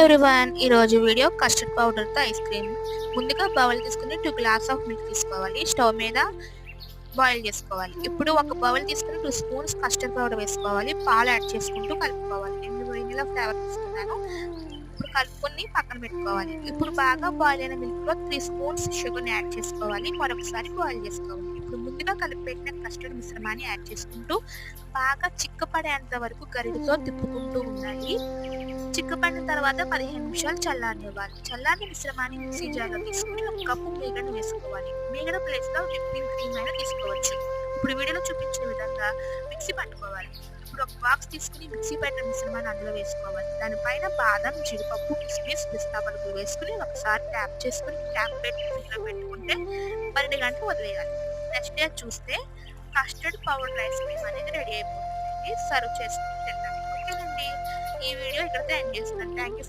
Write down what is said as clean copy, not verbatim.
Everyone, ఈరోజు video custard పౌడర్తో ice cream. ముందుగా bowl తీసుకుని 2 గ్లాస్ ఆఫ్ మిల్క్ తీసుకోవాలి. స్టవ్ మీద బాయిల్ చేసుకోవాలి. ఇప్పుడు ఒక బౌల్ తీసుకుని 2 స్పూన్స్ కస్టర్డ్ పౌడర్ వేసుకోవాలి. పాలు యాడ్ చేసుకుంటూ కలుపుకోవాలి. నేను వెనిలా ఫ్లేవర్ తీసుకున్నాను. ఇప్పుడు కలుపుకొని పక్కన పెట్టుకోవాలి. ఇప్పుడు బాగా బాయిల్ అయిన మిల్క్లో 3 స్పూన్స్ షుగర్ని యాడ్ చేసుకోవాలి. మరొకసారి బాయిల్ చేసుకోవాలి. ఇప్పుడు ముందుగా కలిపి పెట్టిన కస్టర్డ్ మిశ్రమాన్ని యాడ్ చేసుకుంటూ బాగా చిక్కపడేంత వరకు గరిటతో తిప్పుకుంటూ ఉండాలి. చిక్కపడిన తర్వాత 15 నిమిషాలు చల్లారనివ్వాలి. చల్లారిన మిశ్రమాన్ని మిక్సీ జార్లో తీసుకుని 1 కప్పు మీగడను వేసుకోవాలి. మీగడ ప్లేస్లో విప్పింగ్ క్రీమ్ అయినా తీసుకోవచ్చు. ఇప్పుడు వీడియోలో చూపించిన విధంగా మిక్సీ పట్టుకోవాలి. ఇప్పుడు ఒక బాక్స్ తీసుకుని మిక్సీ పట్టిన మిశ్రమాన్ని అందులో వేసుకోవాలి. దానిపైన బాదం, జీడిపప్పు, కిస్మిస్, పిస్తా పలుకులు వేసుకుని ఒకసారి ట్యాప్ చేసుకుని ట్యాప్ పెట్టి ఫ్రిడ్జ్లో పెట్టుకుంటే 12 గంటలు వదిలేయాలి. నెక్స్ట్ డే చూస్తే కస్టర్డ్ పౌడర్ ఐస్ క్రీమ్ అనేది రెడీ అయిపోతుంది. సర్వ్ చేసుకుని తింటాం. ఓకేనండి, ఈ వీడియో ఇక్కడితో ఎండ్ చేస్తున్నాను. Thank you.